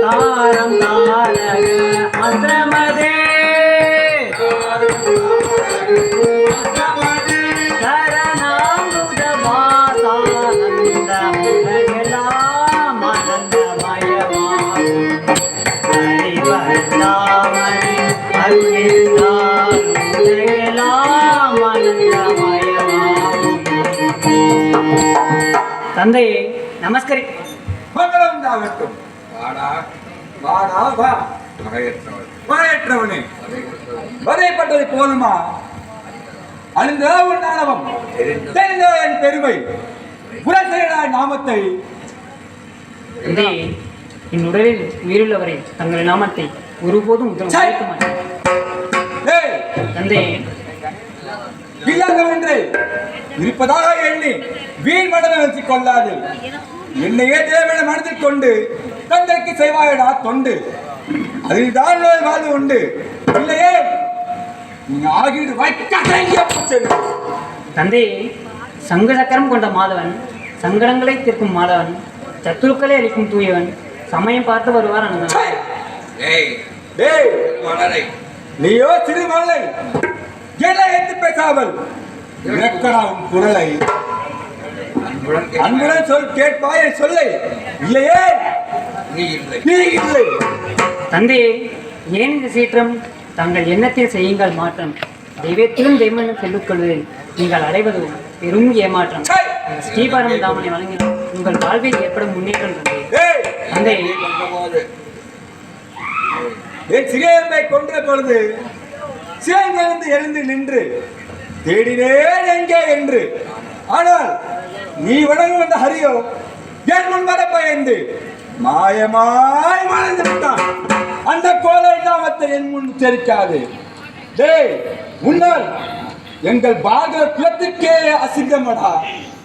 தாரம் தாரக மந்திரமதே சரணாமுத வாசானந்த உலகெல்லாம் ஆனந்தமயமாகும் ஹரிவல்லாமணி அருளினார் உலகெல்லாம் ஆனந்தமயமாகும். தந்தையே நமஸ்கரி. மங்களம் தாகட்டும். வாடா வாடா வா. மகையற்றவனே வதைப்பட்டது போதுமா? அழிந்த உன் ஆணவம், தெரிந்த என் பெருமை, புறச்செயலாய் நாமத்தை. தந்தையே, என் உடலில் உயிருள்ளவரை தங்கள் நாமத்தை ஒருபோதும் உரைக்க மாட்டேன். தந்தையே, இல்லாதவென்று இருப்பதாக எண்ணி வீண் மனதை வச்சுக் கொள்ளாது. என்னையே தேவன மனதில் கொண்டு தந்தைக்கு செய்வாயடா தொண்டு. அதில் தான் வாழ்வு உண்டு. இல்லையே ஆகிடு தந்தையே, சங்க சக்கரம் கொண்ட மாதவன், சங்கடங்களை தீர்க்கும் மாதவன், சத்துருக்களை அளிக்கும் தூயவன், சமயம் பார்த்து வருவார். நீயோ சிறு மலை என்னை ஏற்று பேசாமல் இறக்கடாகும் குரலை அன்புடன் சொல் கேட்பாய் சொல்லை. இல்லையே நீ இல்லை. தந்தையே, ஏன் இந்த சீற்றம்? தங்கள் எண்ணத்தில் செய்யுங்கள் மாற்றம். தெய்வத்திலும் தெய்வம் செல்லுக் கொள்வதில் நீங்கள் அடைவது பெரும் ஏமாற்றம். ஸ்ரீபாரம் தாமனை வழங்கினால் உங்கள் வாழ்வில் ஏற்படும் முன்னேற்றம். தந்தையே, என் சிகையம்பை கொன்ற பொழுது சிவங்கிருந்து எழுந்து நின்று தேடினேன் எங்கே என்று. ஆனால் நீ வணங்கும் வந்த ஹரியோ என் முன் வர பயந்து மாயமாய் மறைந்து விட்டான். அந்த கோலை நாமத்தை என் முன் தெரிக்காது. டேய், முன்னால் எங்கள் பாகவ குலத்துக்கே அசிங்கமடா.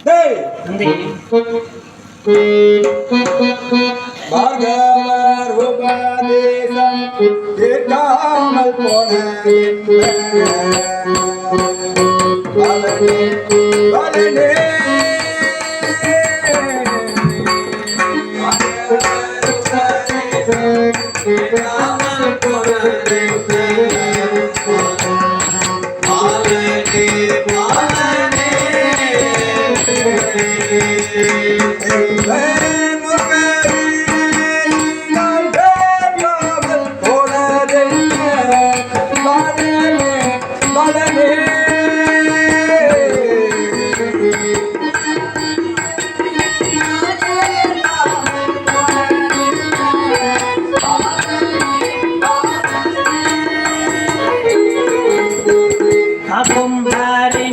டேய், பாகவர் உபதேசம் கேட்காமல் போனே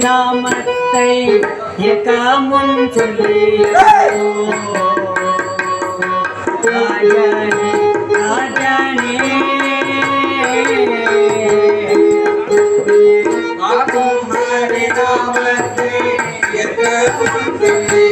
நாமத்தை முன் சொல்லி ராஜனே ராஜனே நாமத்தை முன் சொல்லி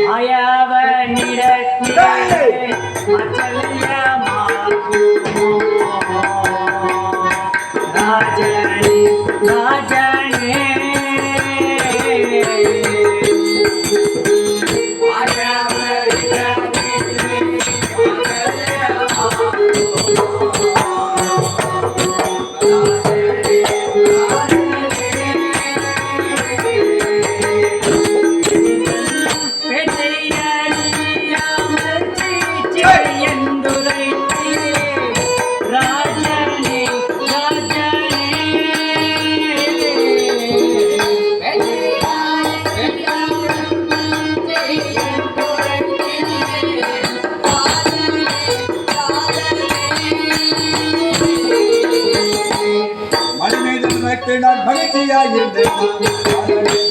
மாயவனிடத்தில் மகிழ்ச்சியாயிருந்தேன்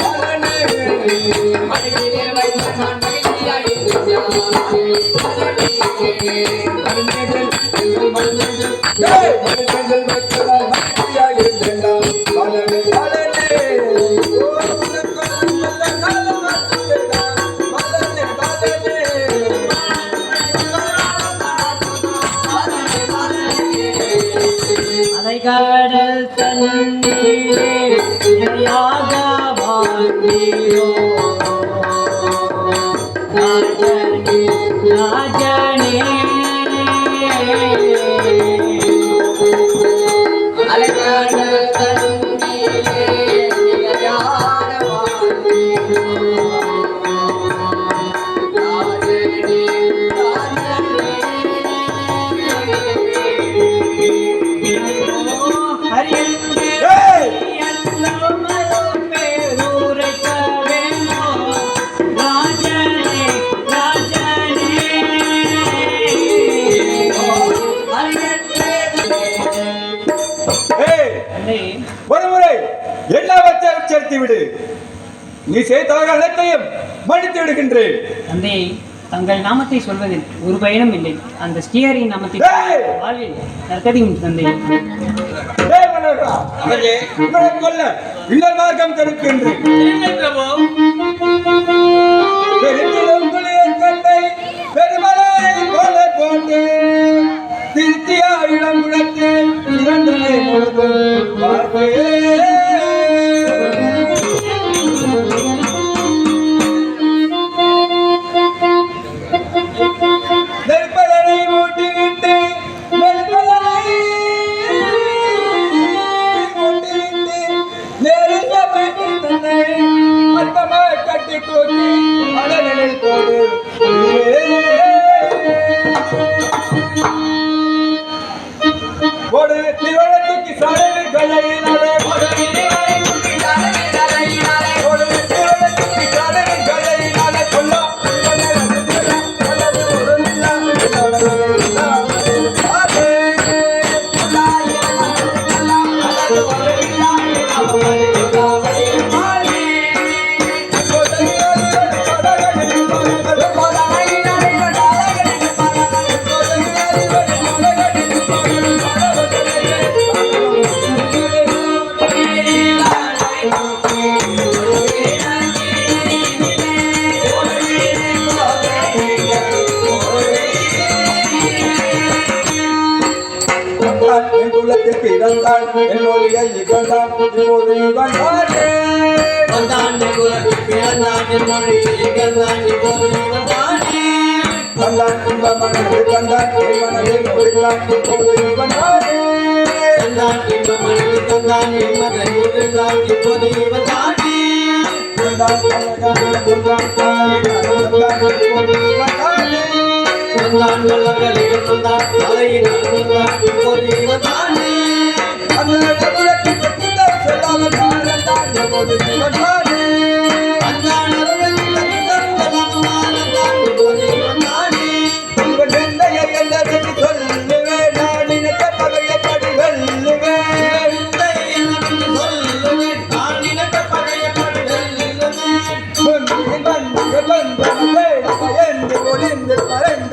அலைகடல் தண்ணீரே இணையாக வாழ்ந்தீரோ ராஜனே ராஜனே அலைகடல் தண்ணீரே இணையாக வாழ்ந்தீரோ ராஜனே ஒருமுறை எல்லாவற்றையும் உச்சரித்து விடு. நீ செய்த தவறுகள் அனைத்தையும் மன்னித்து விடுகின்றேன். தந்தை, தங்கள் நாமத்தை சொல்வதில் ஒரு பயனும் இல்லை. அந்த ஸ்ரீஹரியின் நாமத்தை வாழ்வில் நற்கதி உண்டு தந்தை. கொல்ல இன்னொரு மார்க்கம் தடுக்கின்றேன். பெருமலை போல போட்டு திருத்தியா இடம் முழக்கு இரண்டரை முழுது நெருப்பதனை மூட்டிவிட்டு நெருங்க தன்னை அற்பமாய் கட்டி தூக்கி அடலில் போடு ஒரு திருவள்ளத்துக்கு சாலையில் கலையினாலே ஒரு திருவள்ளத்துக்கு சாலையில் கலையினாலே கொல்லா பிறந்தான் என்னுடைய இகழ்ந்தான் இப்போது வந்தானே வந்தான் பிறந்தான் என்னுடைய இகழ்ந்தான் இப்போது வந்தானே வந்தான் இன்பமனது தந்தான் என் மனதை முடிந்தான் இப்போது வந்தானே வந்தான் இன்பமனது தந்தான் என் மனதை முடிந்தான் இப்போது வந்தானே வந்தான் வந்தான் வல்லவர்களில் வந்தான் அலையினால் வந்தான் இப்போது வந்தானே அந்த செல்லாமல் காரணத்தான் எப்போது வந்தானே வந்தான் இப்போது வந்தானே உங்கள் எந்தையை என்னவென்று சொல்லுவேன் நான் நினைத்த பகையப்படி வெல்லுவேன் சொல்லுவேன் நான் நினைத்த பகையப்படி வெல்லுவேன் பயந்து ஒளிந்து மறைந்த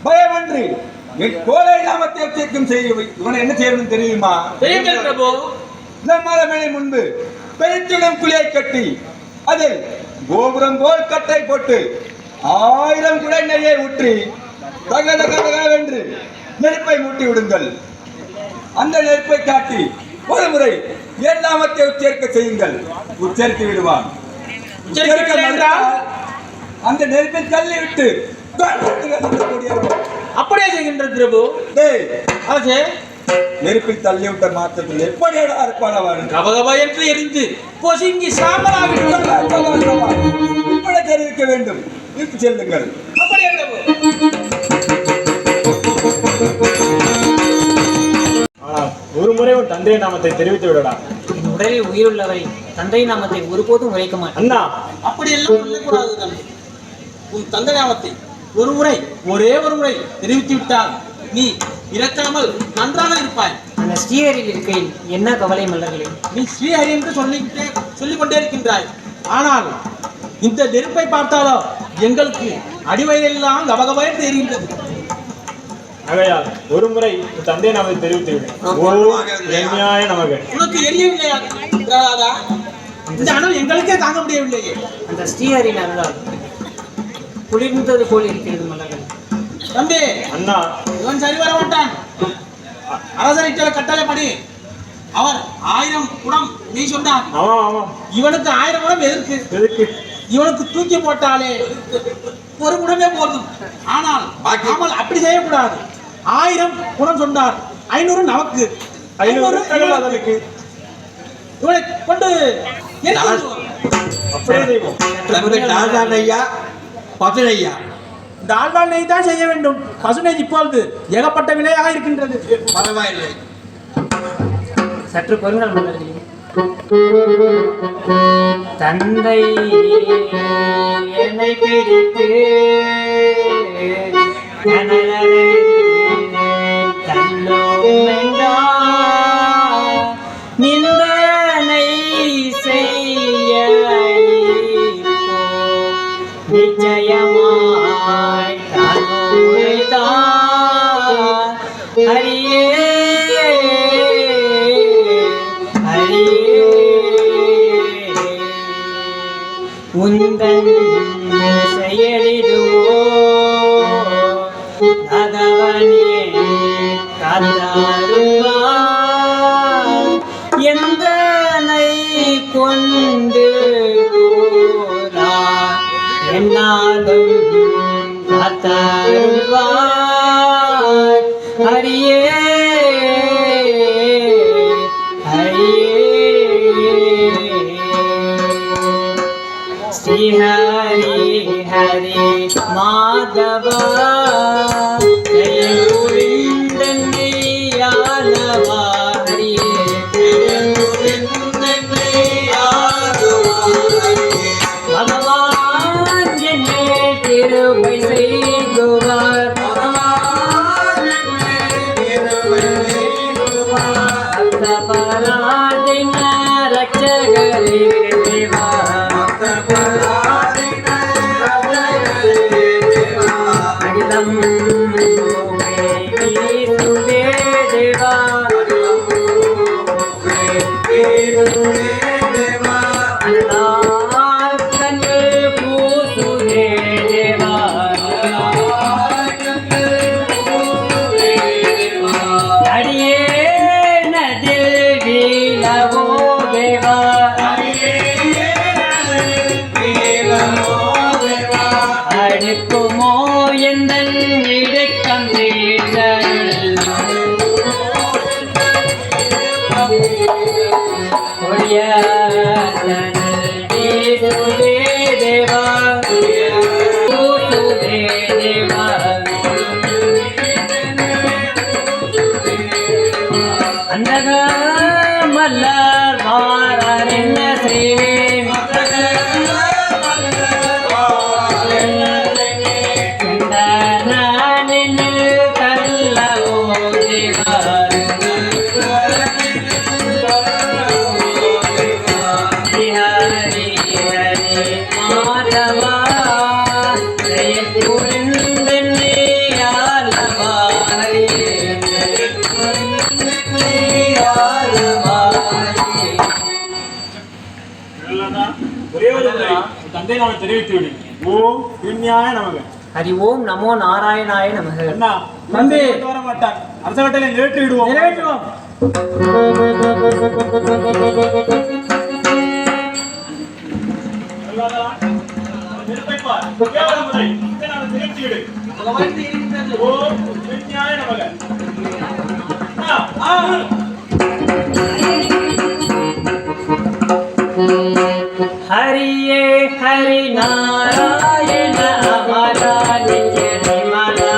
பயமன்றி என் கோலை நாமத்தை மந்திரிக்கும் இவனை என்ன செய்யணும் தெரியுமா? தெரியுங்கள் பிரபு. மலை முன்பு பெருத்திடம் குழியை கட்டி அதில் கோபுரம் போல் கட்டை போட்டு 1000 குடை நெய்யை ஊற்றி தகதகதகவென்று நெருப்பை மூட்டி விடுங்கள். அந்த நெருப்பை காட்டி ஒரு முறை என் நாமத்தை உச்சரிக்க செய்யுங்கள். உச்சரித்து விடுவான். அந்த நெருப்பில் தள்ளி விட்டு அப்படியே செய்கின்ற பிரபு. நெருப்பில் தள்ளி விட்ட மாற்றத்தில் எப்படியடா இருப்பான் அவன்? கபகபா என்று எரிந்து பொசுங்கி சாம்பலாவிட்டான். இப்படி தெரிவிக்க வேண்டும். இழுத்து செல்லுங்கள். அப்படியே பிரபு. ஆனால் ஒரு முறை உன் தந்தை நாமத்தை தெரிவித்து விடடா. என் உடலில் உயிருள்ளவரை தந்தை நாமத்தை ஒருபோதும் உரைக்க மாட்டேன். அண்ணா, அப்படி எல்லாம் சொல்லக்கூடாது தம்பி. உன் தந்தை நாமத்தை ஒரு முறை, ஒரே ஒரு முறை தெரிவித்து விட்டால் நீ இறக்காமல் நன்றாக இருப்பாய். அந்த ஸ்ரீஹரியில் இருக்கையில் என்ன கவலை மல்லர்களே? நீ ஸ்ரீஹரி என்று சொல்லிக் கொண்டே இருக்கின்றாய். ஆனால் இந்த நெருப்பை பார்த்தாலோ எங்களுக்கு அடிவயலெல்லாம் கபகபா என்று தெரிகின்றது. ஆகையால் ஒரு முறை உன் தந்தை நாமத்தை தெரிவித்து விடு. எண்ணியாய நமக்கு. உனக்கு எரியவில்லையா ராதா? இந்த அனல் எங்களுக்கே தாங்க முடியவில்லையே. அந்த ஸ்ரீஹரியின் அருளால் குளிர்ந்தது போல் இருக்கிறது மல்லர்கள். தம்பி, அண்ணா, இவன் சரி வர மாட்டான். அரசரிட்ட கட்டளைப்படி அவர் 1000 குடம் நீ சொன்னார். ஆமாம் ஆமாம். இவனுக்கு 1000 குடம் எதற்கு? இவனுக்கு தூக்கி போட்டாலே ஒரு குடமே போதும். ஆனால் நாமல் அப்படி செய்யக்கூடாது. 1000 குடம் சொன்னார். 500 நமக்கு, 500 அதற்கு. இவனை கொண்டு அப்படியே செய்வோம். பசுனையா டால்டா நெய் தான் செய்ய வேண்டும். பசுனை இப்பொழுது ஏகப்பட்ட விலையாக இருக்கின்றது. பரவாயில்லை. சற்று பொருங்கள் மல்லர்களே. தந்தை என்னை பிடித்து நிந்தனை செய்ய நிச்சயமாய் தான் ஹரியே ஹரியே உந்தன் செயலிடுவோ நகவனே காத்தாருவார் எந்தனை கொண்டு போரார் என்னாலும் காத்தாருவார் ஹரியே श्री हरि हरि माधवा जय गोविंदनैयालवा हरि जय गोविंदनैयालवा भगवान जिने तिरुपति செய்குவார் भगवान जिने तिरुपति செய்குவார் அத்தபராதின ரட்சகரே தேவா அடுக்குமோ எந்தன் இடுக்கம் தேவா தேவா அந்தக மல்லர் வாரன் என்ன செய்வேன் மாதவா ஜெய கோவிந்தனே ஆலவா ஹரி ஒரே ஒரு முறை உன் தந்தை நாம தெரிவித்து விடு. ஓம் விஞ்ஞாய நமக. ஹரி ஓம் நமோ நாராயணாய நமக. அண்ணா தந்தை வர மாட்டான். அரச கட்டளை நிறைவேற்றி விடுவோம். நிறைவேற்றுவோம். நெருப்பை பார். ஒரே ஒரு முறை தந்தை நாம தெரிவித்து விடு. ஓம் விஞ்ஞாய நமக. ஹரியே ஹரி நாராயண அமரா நித்ய நிமலா.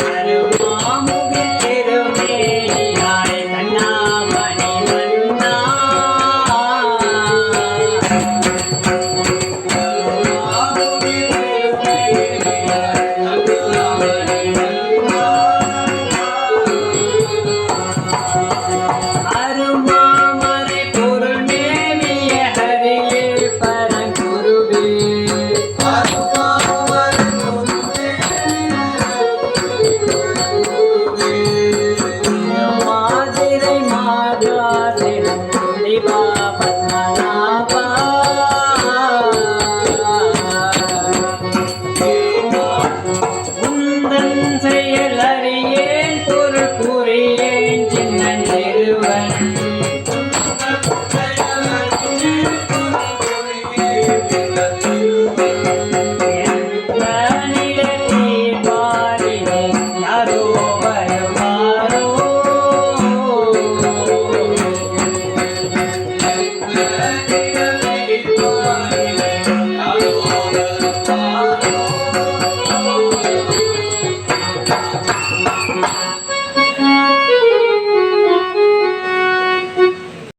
கருமாமுகில் திருமேனியாய் கண்ணாமணி மன்னா. அருமாமறை பொருள் மேவிய ஹரியே பரங்குருவே. மாதிரை மாதா செல்லிவா பத்மநாபா. உந்தன் செயல்